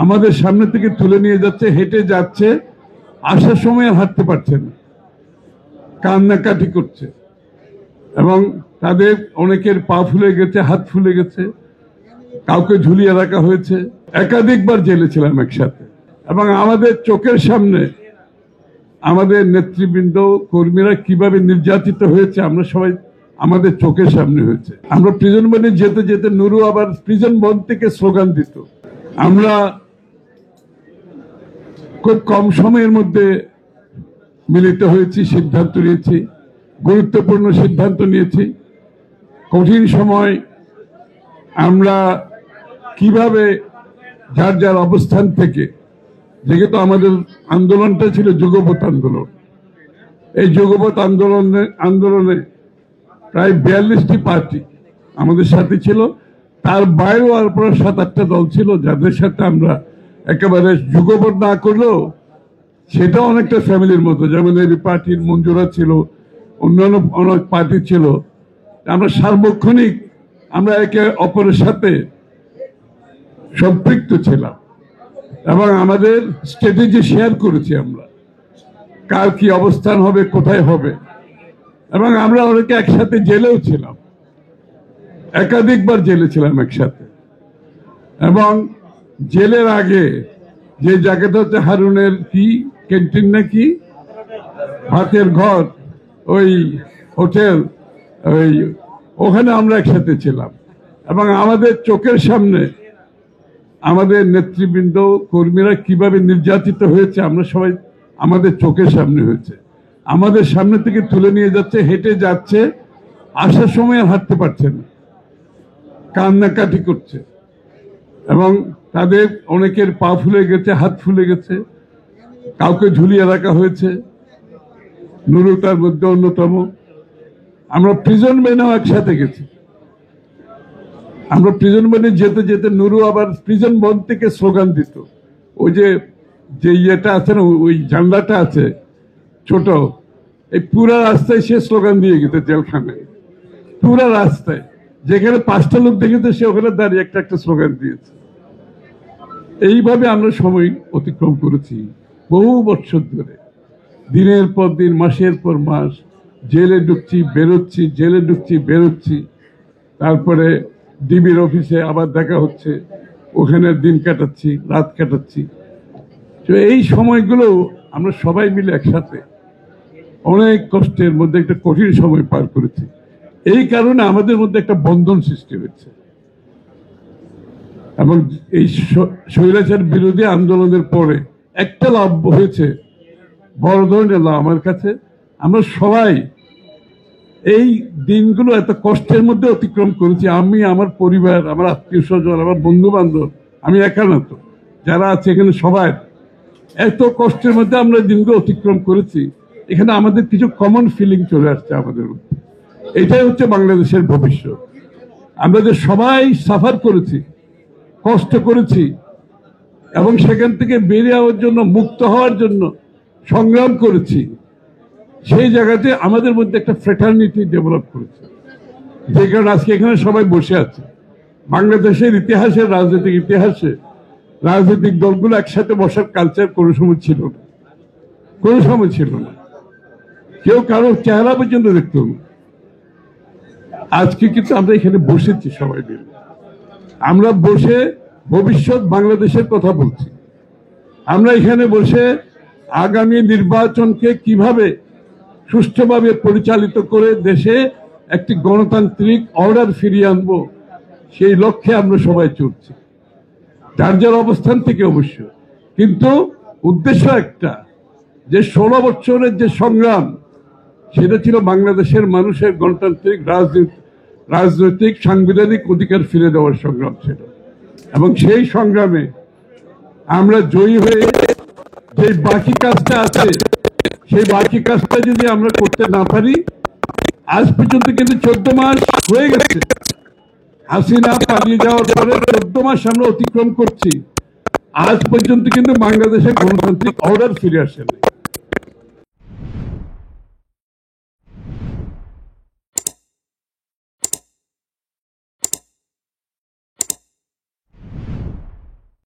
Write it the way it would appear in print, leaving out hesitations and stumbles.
আমাদের সামনে থেকে তুলে নিয়ে যাচ্ছে, হেঁটে যাচ্ছে, আসার সময় আর হাঁটতে পারছে না, কান্নাকাটি করছে এবং তাদের অনেকের পা ফুলে গেছে, হাত ফুলে গেছে, কাউকে ঝুলিয়ে রাখা হয়েছে। একাধিকবার জেলে ছিলাম একসাথে এবং আমাদের চোখের সামনে আমাদের নেতৃবৃন্দ কর্মীরা কিভাবে নির্যাতিত হয়েছে আমরা সবাই আমাদের চোখের সামনে হয়েছে। আমরা প্রিজন বনে যেতে যেতে নুরু আবার প্রিজন বন থেকে স্লোগান দিত। আমরা খুব কম সময়ের মধ্যে মিলিত হয়েছি, সিদ্ধান্ত নিয়েছি, গুরুত্বপূর্ণ সিদ্ধান্ত নিয়েছি। কঠিন সময় আমরা কিভাবে যার যার অবস্থান থেকে, যেহেতু আমাদের আন্দোলনটা ছিল যুগপৎ আন্দোলন, এই যুগপৎ আন্দোলনে প্রায় 42টি পার্টি আমাদের সাথে ছিল, তার বাইরেও আর প্রায় 7-8টা দল ছিল যাদের সাথে আমরা একেবারে যুগপৎ না করলেও সেটা অনেকটা ফ্যামিলির মতো, যেমন এই পার্টির মঞ্জুরা ছিল, অন্যান্য অনেক পার্টি ছিল। আমরা সার্বক্ষণিক আমরা একে অপরের সাথে সম্পৃক্ত ছিলাম এবং আমাদের স্ট্র্যাটেজি শেয়ার করেছি, আমরা কার কি অবস্থান হবে, কোথায় হবে। এবং আমরা অনেকে একসাথে জেলেও ছিলাম, একাধিকবার জেলে ছিলাম একসাথে। এবং জেলের আগে যে জায়গাটা হচ্ছে হারুনের কি ক্যান্টিন নাকি ভাতের ঘর, ওই হোটেল, ওখানে আমরা একসাথে ছিলাম এবং আমাদের চোখের সামনে আমাদের নেতৃবৃন্দ কর্মীরা কিভাবে নির্যাতিত হয়েছে আমরা সবাই আমাদের চোখের সামনে হয়েছে। আমাদের সামনে থেকে তুলে নিয়ে যাচ্ছে, হেঁটে যাচ্ছে, আসার সময় আর হাঁটতে পারছে না, কান্নাকাটি করছে এবং তাদের অনেকের পা ফুলে গেছে, হাত ফুলে গেছে, কাউকে ঝুলিয়ে রাখা হয়েছে, নুরু তার মধ্যে অন্যতম। আমরা প্রিজন বেনেও একসাথে গেছি। আমরা প্রিজন বনে যেতে যেতে নুরু আবার প্রিজন বন থেকে স্লোগান দিত। ওই যে ইয়েটা আছে না, ওই জানলাটা আছে ছোট, এই পুরা রাস্তায় সে স্লোগান দিয়ে গেছে, জেলখানায় পুরা রাস্তায় যেখানে 5টা লোক দেখেছে সে ওখানে দাঁড়িয়ে একটা একটা স্লোগান দিয়েছে। এইভাবে আমরা সময় অতিক্রম করেছি বহু বছর ধরে, দিনের পর দিন, মাসের পর মাস, জেলে ঢুকছি বেরোচ্ছি, জেলে ঢুকছি বেরোচ্ছি, তারপরে ডিবির অফিসে আবার দেখা হচ্ছে, ওখানে দিন কাটাচ্ছি, রাত কাটাচ্ছি। তো এই সময়গুলো আমরা সবাই মিলে একসাথে অনেক কষ্টের মধ্যে একটা কঠিন সময় পার করেছি। এই কারণে আমাদের মধ্যে একটা বন্ধন সৃষ্টি হয়েছে এবং এই স্বৈরাচার বিরোধী আন্দোলনের পরে একটা লাভ হয়েছে, বড় ধরনের লাভ আমার কাছে। আমরা সবাই এই দিনগুলো এত কষ্টের মধ্যে অতিক্রম করেছি, আমি, আমার পরিবার, আমার আত্মীয় স্বজন, আমার বন্ধু বান্ধব, আমি একা না তো, যারা আছে এখানে সবাই এত কষ্টের মধ্যে আমরা দিনগুলো অতিক্রম করেছি। এখানে আমাদের কিছু কমন ফিলিং চলে আসছে আমাদের মধ্যে। এটাই হচ্ছে বাংলাদেশের ভবিষ্যৎ। আমরা যে সবাই সাফার করেছি, কষ্ট করেছি এবং সেখান থেকে বেরিয়ে যাওয়ার জন্য, মুক্ত হওয়ার জন্য সংগ্রাম করেছি, সেই জায়গাতে আমাদের মধ্যে একটা ফ্রেটার্নিটি ডেভেলপ করেছে, যে কারণে আজকে এখানে সবাই বসে আছে। বাংলাদেশের ইতিহাসে, রাজনৈতিক ইতিহাসে রাজনৈতিক দলগুলো একসাথে বসার কালচার কোনো সময় ছিল না, কোনো সময় ছিল না। কেউ কারো চেহারা পর্যন্ত দেখত না। আজকে কিন্তু আমরা এখানে বসেছি সবাই মিলে, আমরা বসে ভবিষ্যৎ বাংলাদেশের কথা বলছি। আমরা এখানে বসে আগামী নির্বাচনকে কিভাবে সুষ্ঠুভাবে পরিচালিত করে দেশে একটি গণতান্ত্রিক অর্ডার ফিরিয়ে আনবো, সেই লক্ষ্যে আমরা সবাই চলছি, যার যার অবস্থান থেকে অবশ্য। কিন্তু উদ্দেশ্য একটা, যে 16 বছরের যে সংগ্রাম, সেটা ছিল বাংলাদেশের মানুষের গণতান্ত্রিক রাজনৈতিক সাংবিধানিক অধিকার ফিরে দেওয়ার সংগ্রাম ছিল। এবং সেই সংগ্রামে আমরা জয়ী হয়ে যে বাকি কাজটা আছে, সেই বাকি কাজটা যদি আমরা করতে না পারি, আজ পর্যন্ত কিন্তু 14 মাস হয়ে গেছে, হাসিনা পালিয়ে যাওয়ার পরে 14 মাস আমরা অতিক্রম করছি, আজ পর্যন্ত কিন্তু বাংলাদেশের গণতান্ত্রিক অর্ডার ফিরে আসেনি।